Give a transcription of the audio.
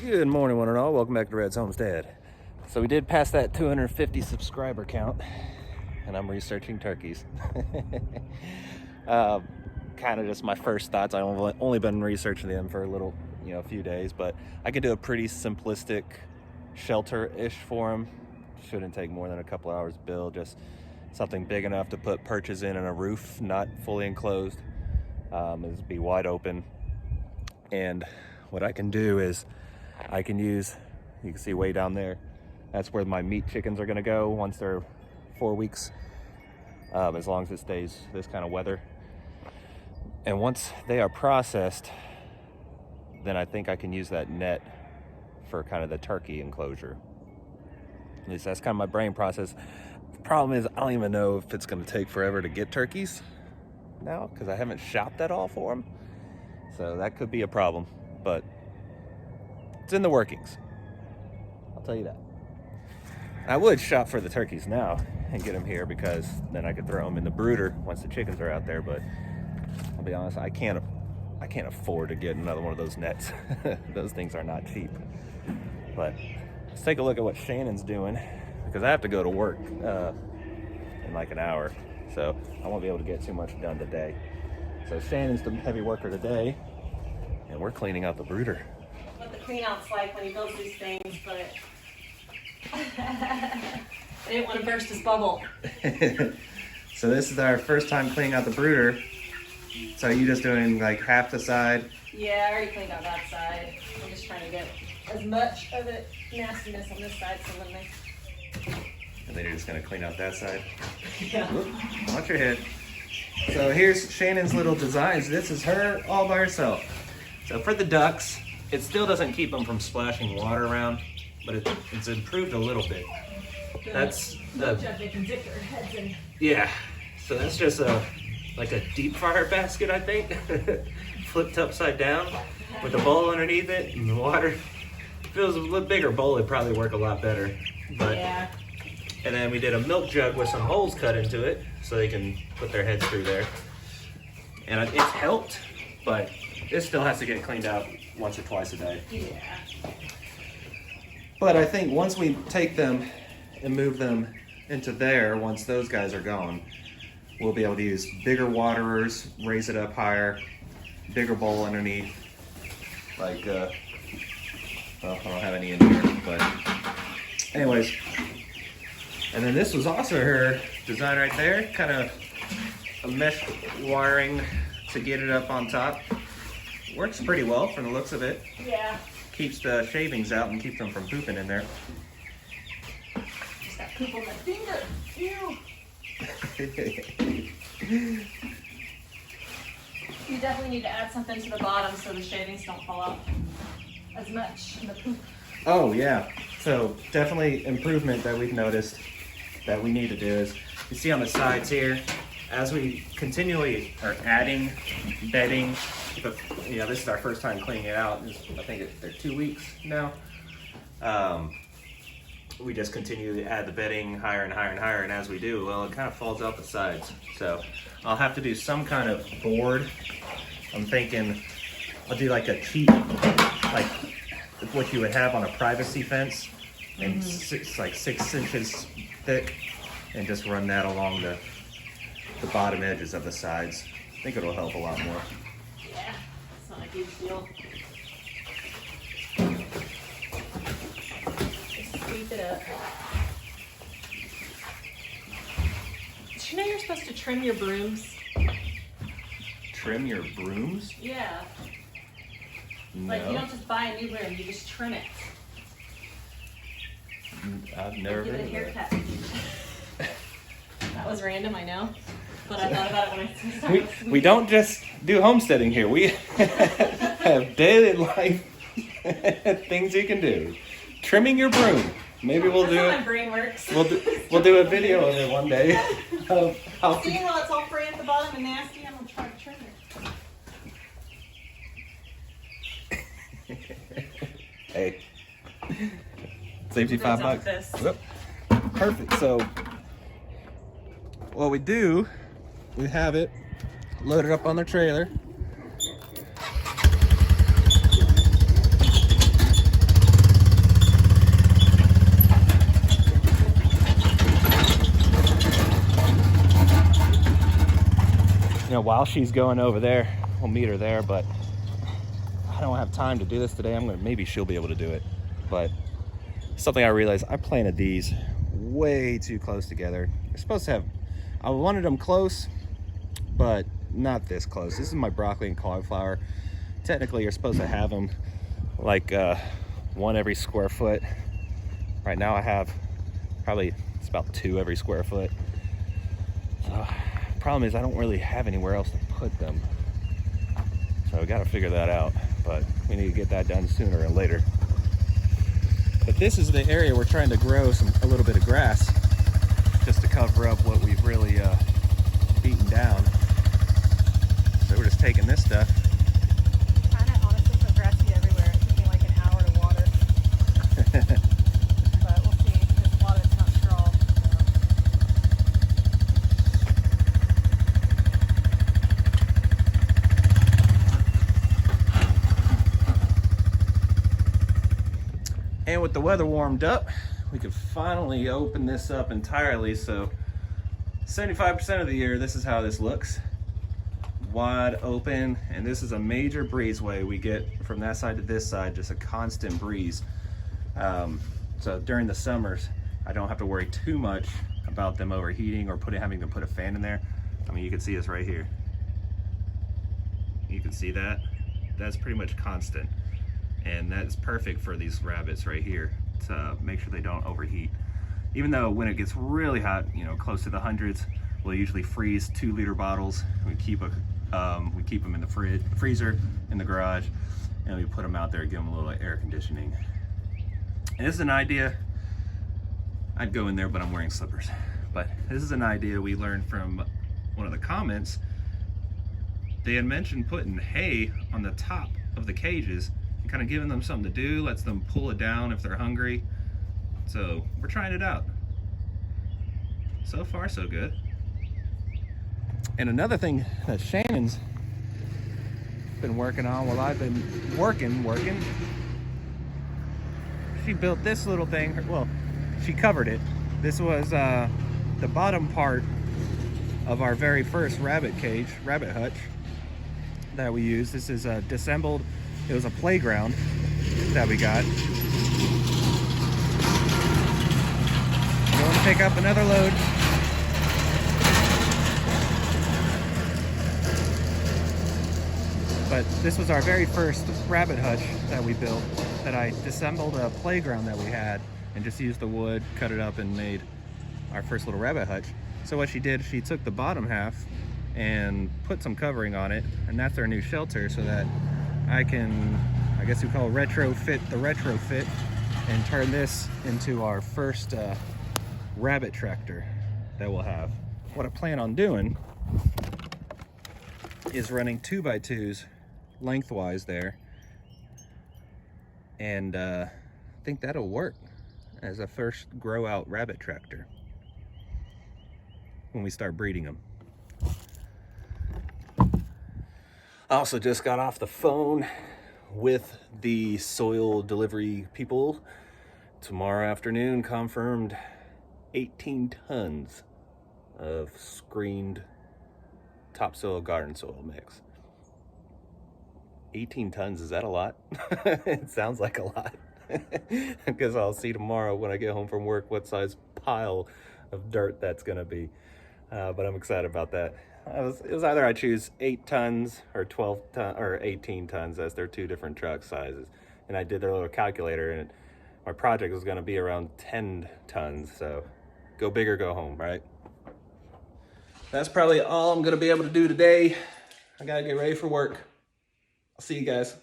Good morning, one and all. Welcome back to Red's Homestead. So we did pass that 250 subscriber count, and I'm researching turkeys. Kind of just my first thoughts. I've only been researching them for a few days, but I could do a pretty simplistic shelter-ish for them. Shouldn't take more than a couple hours to build. Just something big enough to put perches in and a roof, not fully enclosed. It'll be wide open. And what I can do is I can use, you can see way down there, that's where my meat chickens are going to go once they're 4 weeks, as long as it stays this kind of weather. And once they are processed, then I think I can use that net for kind of the turkey enclosure. At least that's kind of my brain process. The problem is I don't even know if it's going to take forever to get turkeys now, because I haven't shopped at all for them. So that could be a problem, but it's in the workings. I'll tell you that. I would shop for the turkeys now and get them here, because then I could throw them in the brooder once the chickens are out there. But I'll be honest, I can't afford to get another one of those nets. Those things are not cheap. But let's take a look at what Shannon's doing, because I have to go to work in like an hour, so I won't be able to get too much done today. So Shannon's the heavy worker today, and we're cleaning out the brooder. What the clean out's like when he builds these things, but I didn't want to burst his bubble. So this is our first time cleaning out the brooder. So are you just doing like half the side? Yeah, I already cleaned out that side. I'm just trying to get as much of the nastiness on this side, so when they... And then you're just gonna clean out that side? Yeah. Whoop, watch your head. So here's Shannon's little designs. This is her all by herself. So for the ducks, it still doesn't keep them from splashing water around, but it's improved a little bit. That's the jug they can dip their heads in. Yeah. So that's just like a deep fryer basket, I think, flipped upside down with a bowl underneath it, and the water. If it was a little bigger bowl, it'd probably work a lot better. But yeah. And then we did a milk jug with some holes cut into it, so they can put their heads through there. And it's helped, but it still has to get cleaned out once or twice a day. Yeah. But I think once we take them and move them into there, once those guys are gone, we'll be able to use bigger waterers, raise it up higher, bigger bowl underneath. Like, well, I don't have any in here, but anyways. And then this was also her design right there, kind of a mesh wiring to get it up on top. Works pretty well from the looks of it. Yeah. Keeps the shavings out and keeps them from pooping in there. Just got poop on my finger. Ew. You definitely need to add something to the bottom so the shavings don't fall out as much in the poop. Oh yeah, so definitely improvement that we've noticed that we need to do is, you see on the sides here, as we continually are adding bedding, but this is our first time cleaning it out. I think they're 2 weeks now. We just continue to add the bedding higher and higher and higher, and as we do, well, it kind of falls out the sides. So I'll have to do some kind of board. I'm thinking I'll do like a cheap, like what you would have on a privacy fence, and like 6 inches thick, and just run that along the bottom edges of the sides. I think it'll help a lot more. Yeah, it's not a huge deal. Just sweep it up. Did you know you're supposed to trim your brooms? Trim your brooms? Yeah. No. Like, you don't just buy a new broom, you just trim it. I've never Give it a heard of haircut. That was random, I know. But I thought about it when I started. We don't just do homesteading here. We have daily life things you can do. Trimming your broom. Maybe we'll That's do how it. my brain works. We'll do a video of it one day. Of how Seeing how it's all frayed at the bottom and nasty, I'm gonna try to trim it. Hey, saves you $5. This. Yep. Perfect. So what we do, we have it loaded up on the trailer. you know, while she's going over there, we'll meet her there, but I don't have time to do this today. Maybe she'll be able to do it. But something I realized, I planted these way too close together. They're supposed to have, I wanted them close, but not this close. This is my broccoli and cauliflower. Technically, you're supposed to have them like one every square foot. Right now I have probably, it's about 2 every square foot. So problem is I don't really have anywhere else to put them. So we got to figure that out, but we need to get that done sooner or later. But this is the area we're trying to grow a little bit of grass just to cover up what we've really beaten down. So we're just taking this stuff. Kind of honestly put grass seed everywhere. It took me like an hour to water. But we'll see. There's a lot of it's not straw. So. And with the weather warmed up, we could finally open this up entirely. So 75% of the year, this is how this looks. Wide open, and this is a major breezeway. We get from that side to this side, just a constant breeze. So during the summers, I don't have to worry too much about them overheating or having to put a fan in there. I mean, you can see this right here. You can see that. That's pretty much constant. And that's perfect for these rabbits right here to make sure they don't overheat. Even though when it gets really hot, you know, close to the hundreds, we'll usually freeze 2-liter bottles. We keep them in the freezer in the garage, and we put them out there, give them a little air conditioning. And this is an idea. I'd go in there, but I'm wearing slippers. But this is an idea we learned from one of the comments. They had mentioned putting hay on the top of the cages, kind of giving them something to do, lets them pull it down if they're hungry. So we're trying it out. So far, so good. And another thing that Shannon's been working on while I've been working, she built this little thing. Well, she covered it. This was the bottom part of our very first rabbit hutch that we used. This is disassembled. It was a playground that we got. Going to pick up another load. But this was our very first rabbit hutch that we built, that I disassembled a playground that we had and just used the wood, cut it up, and made our first little rabbit hutch. So what she did, she took the bottom half and put some covering on it, and that's our new shelter, so that I can, I guess we call retrofit the retrofit, and turn this into our first rabbit tractor that we'll have. What I plan on doing is running 2x2s lengthwise there, and I think that'll work as a first grow out rabbit tractor when we start breeding them. I also just got off the phone with the soil delivery people. Tomorrow afternoon, confirmed 18 tons of screened topsoil garden soil mix. 18 tons, is that a lot? It sounds like a lot. Because I'll see tomorrow when I get home from work what size pile of dirt that's gonna be. But I'm excited about that. It was either I choose 8 tons or 12 ton or 18 tons. That's their 2 different truck sizes. And I did their little calculator, and my project was going to be around 10 tons. So go big or go home, right? That's probably all I'm going to be able to do today. I got to get ready for work. I'll see you guys.